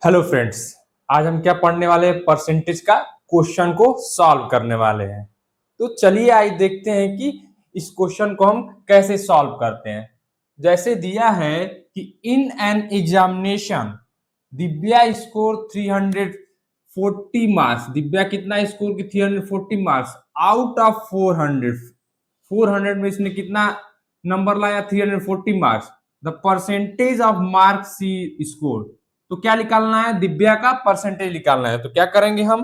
Hello friends. आज हम क्या पढ़ने वाले हैं? परसेंटेज का क्वेश्चन को सॉल्व करने वाले हैं। तो चलिए आज देखते हैं कि इस क्वेश्चन को हम कैसे सॉल्व करते हैं। जैसे दिया है कि in an examination Divya score 340 marks. Divya कितना स्कोर की? 340 मार्क्स आउट ऑफ 400। 400 में इसने कितना नंबर लाया? 340 marks. The percentage of marks see score. तो क्या निकालना है? दिव्या का परसेंटेज निकालना है। तो क्या करेंगे हम?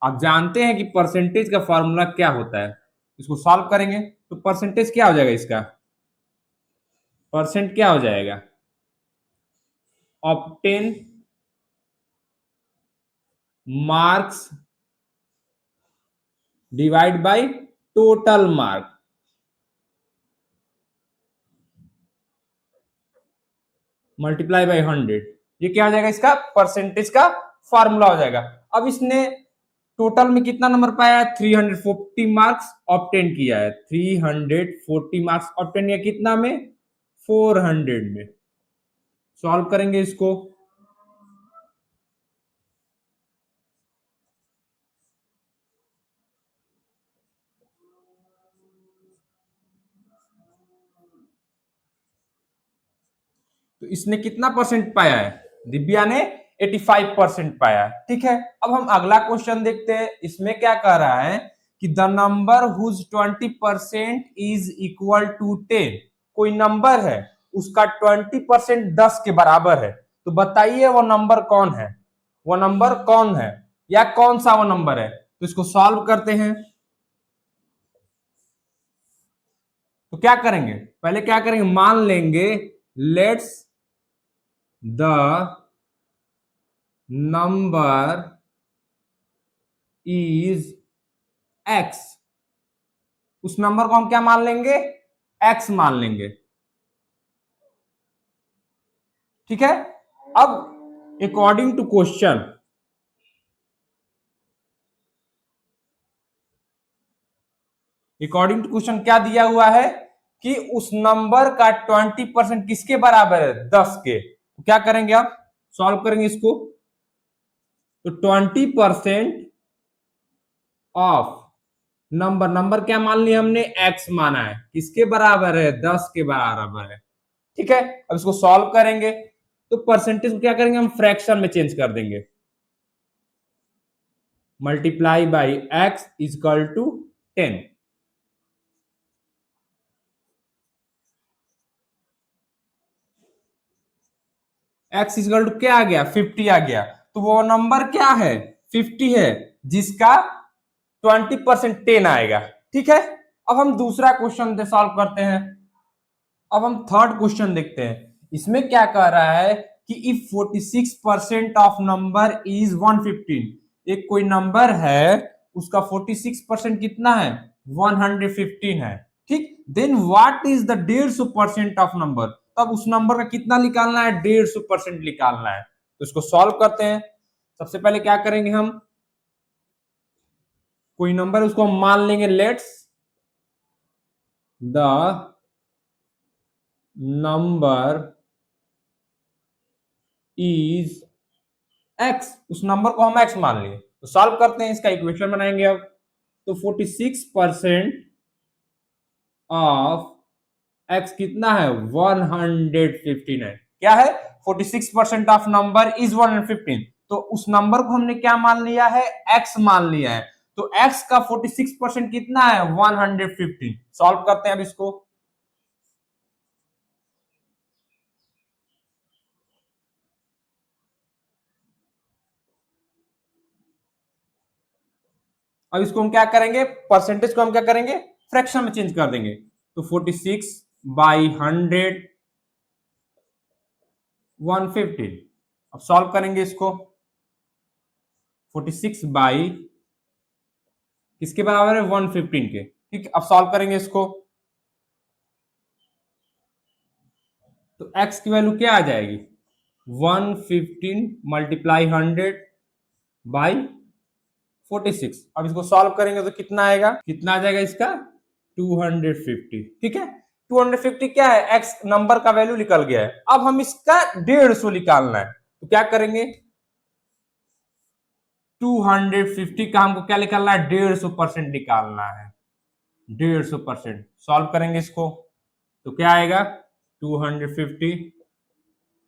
आप जानते हैं कि परसेंटेज का फॉर्मूला क्या होता है। इसको सॉल्व करेंगे तो परसेंटेज क्या हो जाएगा? इसका परसेंट क्या हो जाएगा? Obtain marks divide by total mark multiply by 100। ये क्या हो जाएगा? इसका परसेंटेज का फॉर्मूला हो जाएगा। अब इसने टोटल में कितना नंबर पाया है? 340 मार्क्स ऑब्टेन किया है। 340 मार्क्स ऑब्टेन किया कितना में? 400 में। सॉल्व करेंगे इसको। तो इसने कितना परसेंट पाया है? दिव्या ने 85% पाया है। ठीक है, अब हम अगला क्वेश्चन देखते हैं। इसमें क्या कह रहा है कि the number whose 20% is equal to 10। कोई नंबर है, उसका 20% 10 के बराबर है। तो बताइए वो नंबर कौन है? वो नंबर कौन है या कौन सा वो नंबर है? तो इसको सॉल्व करते हैं। तो क्या करेंगे? पहले क्या करेंगे? मान लेंगे let's the number is x. उस नंबर को हम क्या मान लेंगे? एक्स मान लेंगे। ठीक है, अब according to question, according to question क्या दिया हुआ है कि उस नंबर का 20% किसके बराबर है? 10 के। तो क्या करेंगे? आप सॉल्व करेंगे इसको। तो 20% ऑफ नंबर, नंबर क्या मान लिया हमने? एक्स माना है। किसके बराबर है? 10 के बराबर है। ठीक है, अब इसको सॉल्व करेंगे तो परसेंटेज को क्या करेंगे? हम फ्रैक्शन में चेंज कर देंगे। Multiply by X equal to 10। X equal to क्या आ गया? 50 आ गया। तो वो नंबर क्या है? 50 है, जिसका 20% 10 आएगा। ठीक है, अब हम दूसरा क्वेश्चन सॉल्व करते हैं। अब हम थर्ड क्वेश्चन देखते हैं। इसमें क्या कह रहा है कि इफ 46% ऑफ नंबर इज 115। एक कोई नंबर है, उसका 46% कितना है? 115 है। ठीक, then what is the 150% of number. तब उस नंबर का कितना निकालना है? 150% निकालना है। तो इसको सॉल्व करते हैं। सबसे पहले क्या करेंगे? हम कोई नंबर उसको हम मान लेंगे let's the number is x. उस नंबर को हम एक्स मान लिए। तो सॉल्व करते हैं, इसका इक्वेशन बनाएंगे अब। तो 46% ऑफ एक्स कितना है? 115 है। क्या है? 46% ऑफ नंबर इज 115। तो उस नंबर को हमने क्या मान लिया है? एक्स मान लिया है। तो एक्स का 46% कितना है? 115। सॉल्व करते हैं अब इसको। अब इसको हम क्या करेंगे? परसेंटेज को हम क्या करेंगे? फ्रैक्शन में चेंज कर देंगे। तो 46/100 115। अब सॉल्व करेंगे इसको। 46 बाई किसके बराबर है? 115 के। ठीक, अब सॉल्व करेंगे इसको। तो x की वैल्यू क्या आ जाएगी? 115 मल्टीप्लाई 100 बाई 46। अब इसको सॉल्व करेंगे तो कितना आएगा? कितना आ जाएगा इसका? 250। ठीक है, 250 क्या है? x नंबर का वैल्यू निकल गया है। अब हम इसका 150 निकालना है। तो क्या करेंगे, 250 का हमको क्या निकालना है, 150% निकालना है, 150%। सॉल्व करेंगे इसको तो क्या आएगा, 250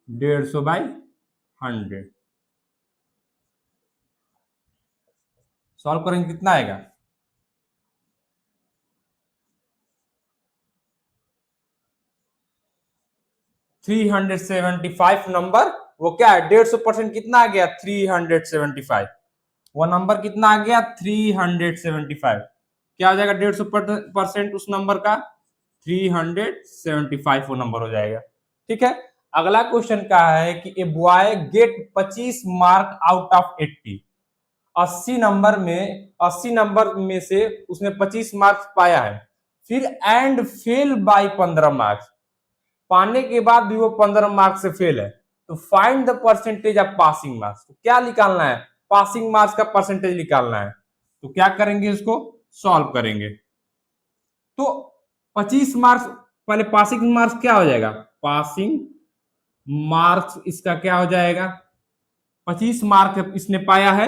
150/100। सॉल्व करेंगे कितना आएगा, 375 नंबर। वो क्या है, 150% कितना आ गया, 375। वो नंबर कितना आ गया, 375। क्या हो जाएगा 150% उस नंबर का, 375 वो नंबर हो जाएगा। ठीक है, अगला क्वेश्चन क्या है कि a boy get 25 mark out of 80। 80 number में से उसने 25 मार्क्स पाया है, फिर एंड फेल बाय 15 मार्क्स। पाने के बाद भी वो 15 मार्क्स से फेल है, तो find the percentage of passing marks. तो क्या निकालना है, पासिंग मार्क्स का परसेंटेज निकालना है। तो क्या करेंगे, इसको सॉल्व करेंगे। तो 25 मार्क्स, पहले पासिंग मार्क्स क्या हो जाएगा, पासिंग मार्क्स इसका क्या हो जाएगा, 25 मार्क इसने पाया है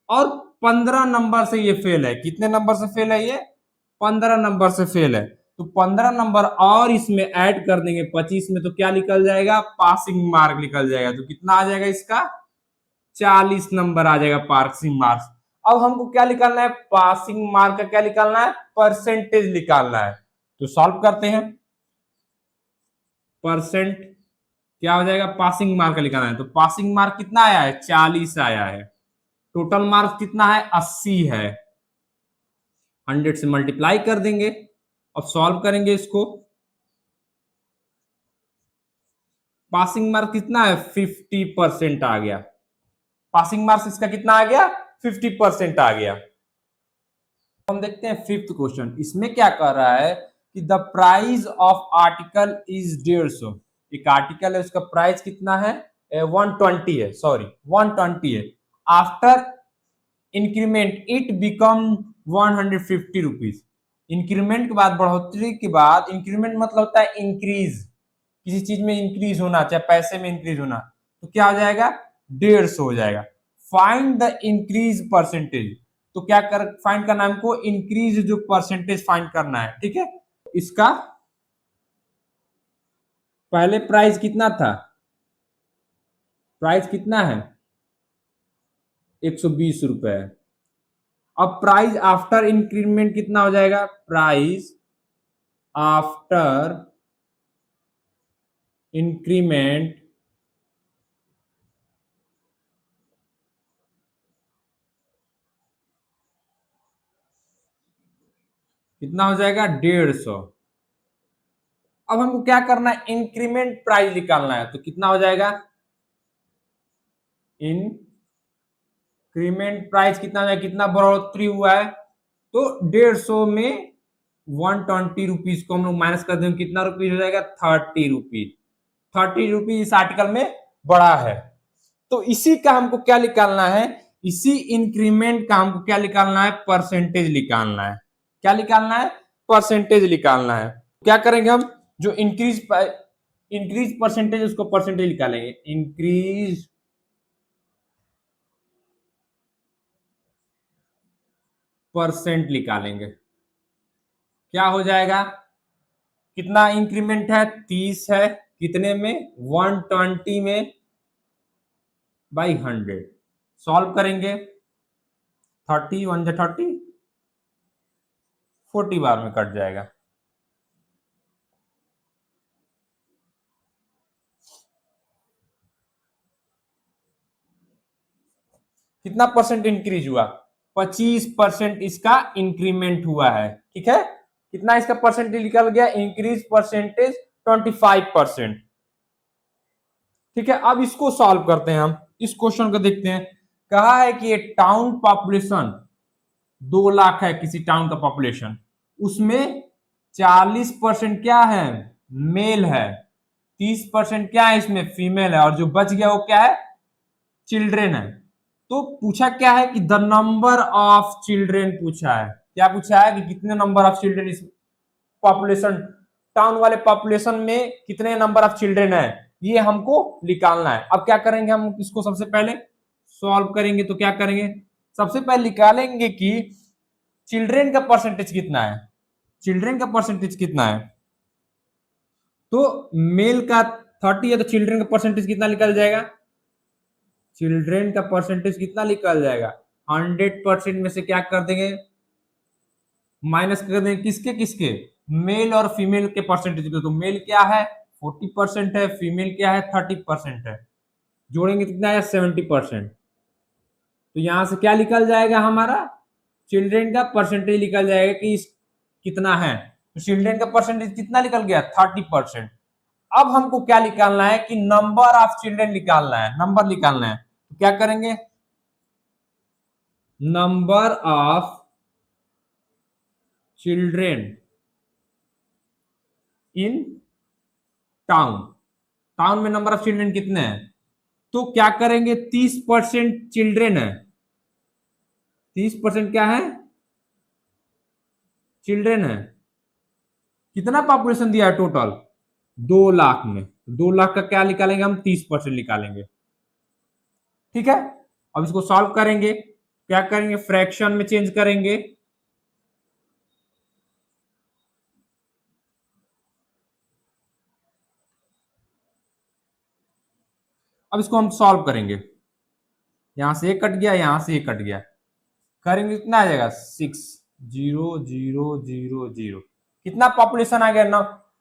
और 15 नंबर से ये फेल है। कितने नंबर से फेल है ये, 15 नंबर से फेल है। तो 15 नंबर और इसमें ऐड कर देंगे 25 में, तो क्या निकल जाएगा, पासिंग मार्क निकल जाएगा। तो कितना आ जाएगा इसका, 40 नंबर आ जाएगा पासिंग मार्क्स। अब हमको क्या निकालना है, पासिंग मार्क का क्या निकालना है, परसेंटेज निकालना है। तो सॉल्व करते हैं। परसेंट क्या हो जाएगा, पासिंग मार्क का निकालना है। तो पासिंग मार्क कितना आया है, 40 आया है। टोटल मार्क्स कितना है, 80 है। 100 से मल्टीप्लाई कर देंगे। अब सॉल्व करेंगे इसको। पासिंग मार्क कितना है, 50% आ गया। पासिंग मार्क्स इसका कितना आ गया, 50% आ गया। हम देखते हैं फिफ्थ क्वेश्चन। इसमें क्या कर रहा है कि the price of article is 150। एक आर्टिकल है, उसका प्राइस कितना है, 120 है, सॉरी 120 है। After increment it become 150 rupees. Increment के बाद, बढ़ोतरी के बाद, इंक्रीमेंट मतलब होता है इंक्रीज, किसी चीज में इंक्रीज होना, चाहे पैसे में इंक्रीज होना। तो क्या हो जाएगा, 150 हो जाएगा। Find the increase percentage. तो क्या कर फाइंड करना है हमको, इंक्रीज जो परसेंटेज फाइंड करना है। ठीक है, इसका पहले प्राइस कितना था, प्राइस कितना है, 120 रुपए। अब प्राइस आफ्टर इंक्रीमेंट कितना हो जाएगा, प्राइस आफ्टर इंक्रीमेंट कितना हो जाएगा, 150। अब हमको क्या करना है, इंक्रीमेंट प्राइस निकालना है। तो कितना हो जाएगा, इंक्रीमेंट प्राइस कितना है, कितना बढ़ोतरी हुआ है। तो 150 में 120 रुपीज को हम लोग माइनस कर देंगे, कितना रुपीज हो जाएगा, 30 रुपीज। 30 रुपीज इस आर्टिकल में बढ़ा है। तो इसी का हमको क्या निकालना है, इसी इंक्रीमेंट का हमको क्या निकालना है, परसेंटेज निकालना है। क्या निकालना है, परसेंटेज निकालना है। क्या करेंगे हम, जो इंक्रीज परसेंटेज, उसको परसेंटेज निकालेंगे। इंक्रीज परसेंट निकालेंगे। क्या हो जाएगा, कितना इंक्रीमेंट है, 30 है, कितने में, 120 में बाई 100। सॉल्व करेंगे, 30 1 30, 40 बार में कट जाएगा। कितना परसेंट इंक्रीज हुआ, 25% इसका इंक्रीमेंट हुआ है। ठीक है, कितना इसका परसेंटेज निकल गया, इंक्रीज परसेंटेज 25%। ठीक है, अब इसको सॉल्व करते हैं हम। इस क्वेश्चन को देखते हैं। कहा है कि ये टाउन पॉपुलेशन 2 लाख है, किसी टाउन का पॉपुलेशन, उसमें 40% क्या है, मेल है, 30% क्या है, इसमें फीमेल है, और जो बच गया वो क्या है, चिल्ड्रेन है। तो पूछा क्या है कि द नंबर ऑफ चिल्ड्रेन पूछा है। क्या पूछा है कि कितने नंबर ऑफ चिल्ड्रेन इस पॉपुलेशन, टाउन वाले पॉपुलेशन में कितने नंबर ऑफ चिल्ड्रेन है। ये हमको निकालना है। अब क्या करेंगे, हम इसको सबसे पहले सॉल्व करेंगे। तो क्या करेंगे, सबसे पहले निकालेंगे कि चिल्ड्रेन का परसेंटेज कितना है। चिल्ड्रेन का परसेंटेज कितना है, तो मेल का 30 है तो चिल्ड्रेन का परसेंटेज कितना निकल जाएगा, चिल्ड्रेन का परसेंटेज कितना निकल जाएगा, 100% में से क्या कर देंगे, माइनस कर देंगे किसके किसके, मेल और फीमेल के परसेंटेज को। तो मेल क्या है 40% है, फीमेल क्या है 30% है, जोड़ेंगे कितना है 70%। तो यहां से क्या निकल जाएगा हमारा, चिल्ड्रेन का परसेंटेज निकल जाएगा कि कितना है। तो चिल्ड्रेन का परसेंटेज कितना निकल गया 30%। अब हमको क्या निकालना है कि नंबर ऑफ चिल्ड्रेन निकालना है, नंबर निकालना है। तो क्या करेंगे, number of children in town, town में नंबर ऑफ चिल्ड्रेन कितने हैं, तो क्या करेंगे 30% चिल्ड्रेन है, 30% क्या है चिल्ड्रेन है। कितना पॉपुलेशन दिया है टोटल 2 लाख में, 2 लाख का क्या निकालेंगे हम 30% निकालेंगे। ठीक है, अब इसको सॉल्व करेंगे, क्या करेंगे फ्रैक्शन में चेंज करेंगे। अब इसको हम सॉल्व करेंगे, यहां से एक कट गया, यहां से एक कट गया, करेंगे कितना आ जाएगा 600000। कितना पॉपुलेशन आ गया,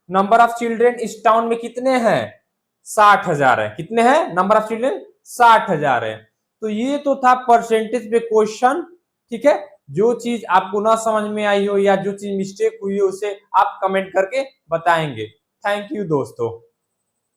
नंबर ऑफ चिल्ड्रेन इस टाउन में कितने हैं 60,000 है, कितने हैं नंबर ऑफ चिल्ड्रेन 60,000 है। तो ये तो था परसेंटेज पे क्वेश्चन। ठीक है, जो चीज आपको ना समझ में आई हो या जो चीज मिस्टेक हुई हो उसे आप कमेंट करके बताएंगे। थैंक यू दोस्तों।